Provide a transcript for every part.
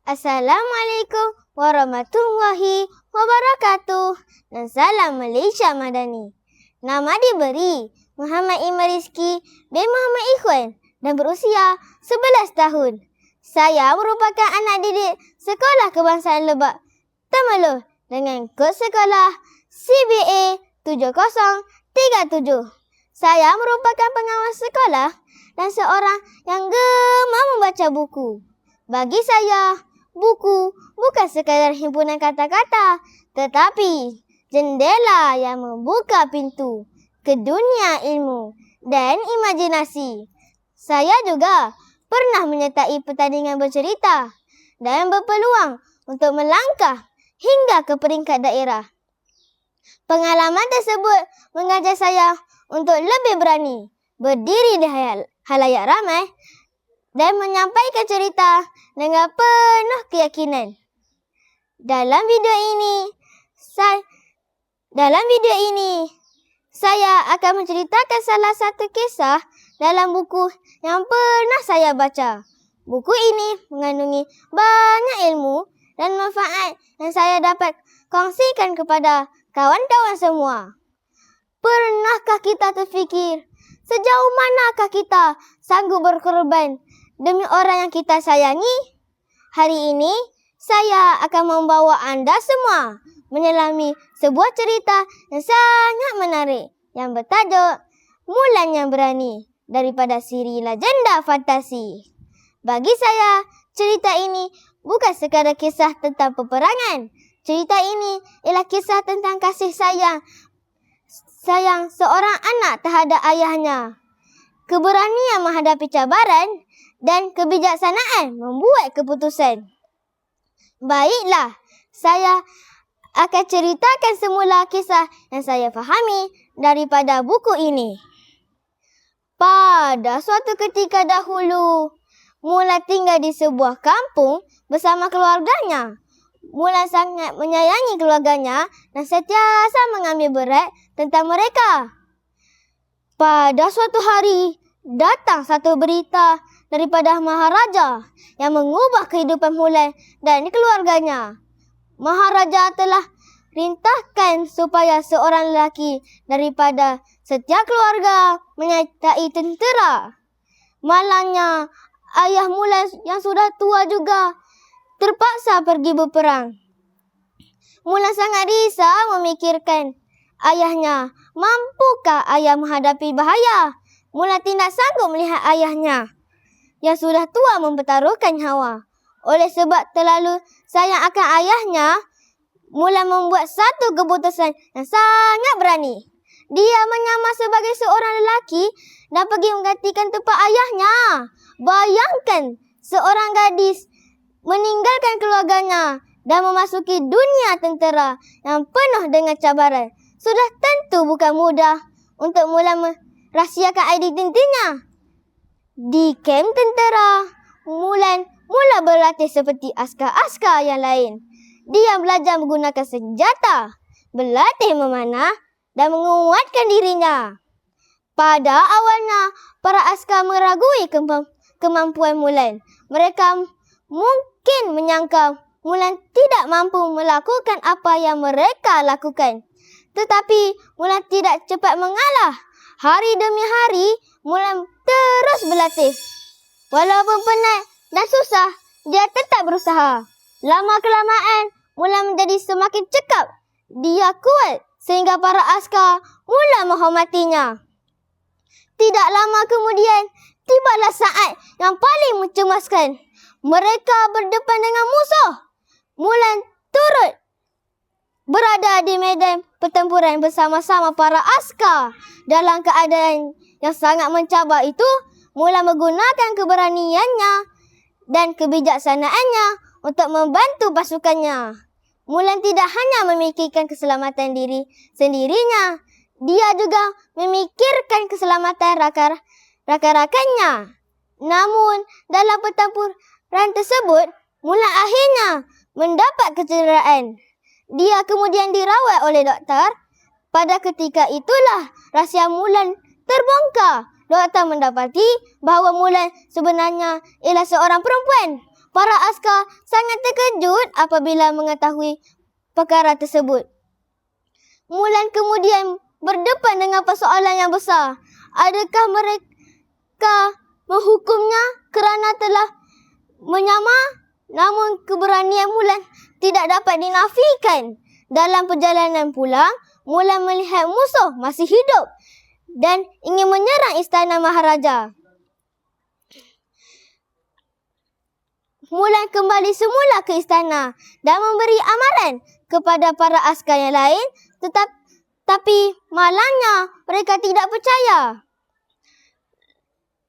Assalamualaikum warahmatullahi wabarakatuh dan salam Malaysia Madani. Nama diberi Muhammad Iman Rizki bin Muhammad Ikhwan dan berusia 11 tahun. Saya merupakan anak didik Sekolah Kebangsaan Lebak Temerloh dengan kod sekolah CBA 7037. Saya merupakan pengawas sekolah dan seorang yang gemar membaca buku. Bagi saya, buku bukan sekadar himpunan kata-kata, tetapi jendela yang membuka pintu ke dunia ilmu dan imajinasi. Saya juga pernah menyertai pertandingan bercerita dan berpeluang untuk melangkah hingga ke peringkat daerah. Pengalaman tersebut mengajar saya untuk lebih berani berdiri di halayak ramai dan menyampaikan cerita dengan penuh keyakinan. Dalam video ini, saya akan menceritakan salah satu kisah dalam buku yang pernah saya baca. Buku ini mengandungi banyak ilmu dan manfaat yang saya dapat kongsikan kepada kawan-kawan semua. Pernahkah kita terfikir sejauh manakah kita sanggup berkorban demi orang yang kita sayangi? Hari ini, saya akan membawa anda semua menyelami sebuah cerita yang sangat menarik yang bertajuk Mulan yang Berani daripada siri legenda fantasi. Bagi saya, cerita ini bukan sekadar kisah tentang peperangan. Cerita ini ialah kisah tentang kasih sayang seorang anak terhadap ayahnya, keberanian menghadapi cabaran dan kebijaksanaan membuat keputusan. Baiklah, saya akan ceritakan semula kisah yang saya fahami daripada buku ini. Pada suatu ketika dahulu, Mulan tinggal di sebuah kampung bersama keluarganya. Mulan sangat menyayangi keluarganya dan sentiasa mengambil berat tentang mereka. Pada suatu hari, datang satu berita daripada Maharaja yang mengubah kehidupan Mulan dan keluarganya. Maharaja telah rintahkan supaya seorang lelaki daripada setiap keluarga menyertai tentera. Malangnya, ayah Mulan yang sudah tua juga terpaksa pergi berperang. Mulan sangat risau memikirkan ayahnya. Mampukah ayah menghadapi bahaya? Mulan tidak sanggup melihat ayahnya yang sudah tua mempertaruhkan nyawa. Oleh sebab terlalu sayang akan ayahnya, Mulan membuat satu keputusan yang sangat berani. Dia menyamar sebagai seorang lelaki dan pergi menggantikan tempat ayahnya. Bayangkan seorang gadis meninggalkan keluarganya dan memasuki dunia tentera yang penuh dengan cabaran. Sudah tentu bukan mudah untuk Mulan merahsiakan identitinya. Di kem tentera, Mulan mula berlatih seperti askar-askar yang lain. Dia belajar menggunakan senjata, berlatih memanah dan menguatkan dirinya. Pada awalnya, para askar meragui kemampuan Mulan. Mereka mungkin menyangka Mulan tidak mampu melakukan apa yang mereka lakukan. Tetapi Mulan tidak cepat mengalah. Hari demi hari, Mulan terus berlatih. Walaupun penat dan susah, dia tetap berusaha. Lama-kelamaan, Mulan menjadi semakin cekap. Dia kuat sehingga para askar mula menghormatinya. Tidak lama kemudian, tibalah saat yang paling mencemaskan. Mereka berdepan dengan musuh. Mulan turut berada di medan pertempuran bersama-sama para askar. Dalam keadaan yang sangat mencabar itu, Mulan menggunakan keberaniannya dan kebijaksanaannya untuk membantu pasukannya. Mulan tidak hanya memikirkan keselamatan diri sendirinya, dia juga memikirkan keselamatan rakan-rakannya. Namun, dalam pertempuran tersebut, Mulan akhirnya mendapat kecederaan. Dia kemudian dirawat oleh doktor. Pada ketika itulah rahsia Mulan terbongkar. Doktor mendapati bahawa Mulan sebenarnya ialah seorang perempuan. Para askar sangat terkejut apabila mengetahui perkara tersebut. Mulan kemudian berdepan dengan persoalan yang besar. Adakah mereka menghukumnya kerana telah menyamar? Namun keberanian Mulan tidak dapat dinafikan. Dalam perjalanan pulang, Mulan melihat musuh masih hidup dan ingin menyerang istana Maharaja. Mulan kembali semula ke istana dan memberi amaran kepada para askar yang lain, tapi malangnya mereka tidak percaya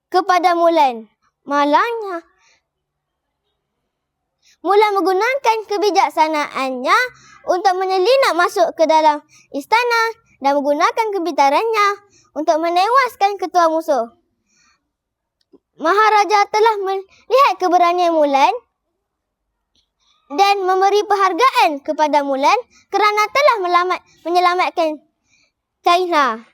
kepada Mulan. Mulan menggunakan kebijaksanaannya untuk menyelinap masuk ke dalam istana dan menggunakan kepintarannya untuk menewaskan ketua musuh. Maharaja telah melihat keberanian Mulan dan memberi penghargaan kepada Mulan kerana telah menyelamatkan Kaina.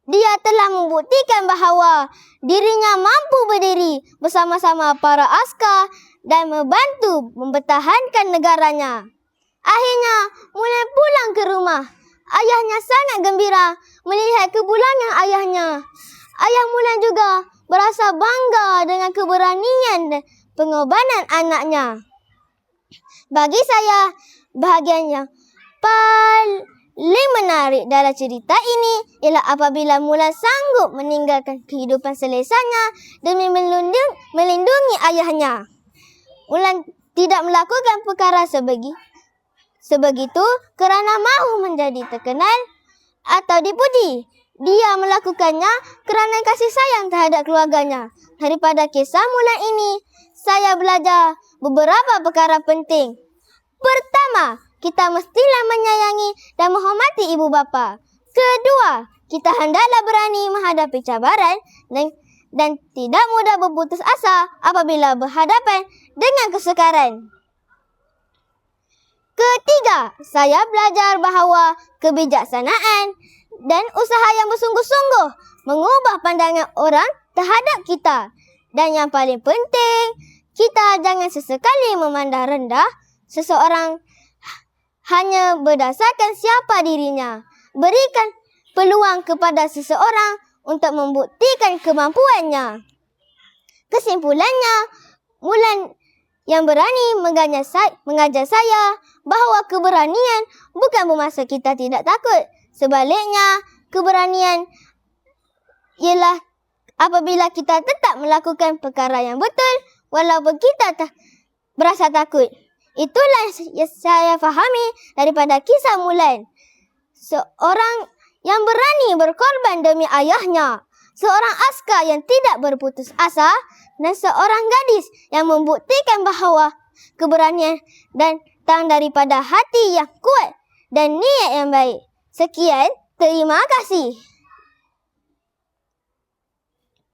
Dia telah membuktikan bahawa dirinya mampu berdiri bersama-sama para askar dan membantu mempertahankan negaranya. Akhirnya, Mulan pulang ke rumah. Ayahnya sangat gembira melihat kepulangan ayahnya. Ayah Mulan juga berasa bangga dengan keberanian dan pengorbanan anaknya. Bagi saya, bahagian yang paling menarik dalam cerita ini ialah apabila Mulan sanggup meninggalkan kehidupan selesanya demi melindungi ayahnya. Mulan tidak melakukan perkara sebegitu kerana mahu menjadi terkenal atau dipuji. Dia melakukannya kerana kasih sayang terhadap keluarganya. Daripada kisah Mulan ini, saya belajar beberapa perkara penting. Pertama, kita mestilah menyayangi dan menghormati ibu bapa. Kedua, kita hendaklah berani menghadapi cabaran dan tidak mudah berputus asa apabila berhadapan dengan kesukaran. Ketiga, saya belajar bahawa kebijaksanaan dan usaha yang bersungguh-sungguh mengubah pandangan orang terhadap kita. Dan yang paling penting, kita jangan sesekali memandang rendah seseorang hanya berdasarkan siapa dirinya. Berikan peluang kepada seseorang untuk membuktikan kemampuannya. Kesimpulannya, Mulan yang berani mengajar saya bahawa keberanian bukan bermaksud kita tidak takut. Sebaliknya, keberanian ialah apabila kita tetap melakukan perkara yang betul walaupun kita berasa takut. Itulah yang saya fahami daripada kisah Mulan. Seorang yang berani berkorban demi ayahnya. Seorang askar yang tidak berputus asa dan seorang gadis yang membuktikan bahawa keberanian datang daripada hati yang kuat dan niat yang baik. Sekian, terima kasih.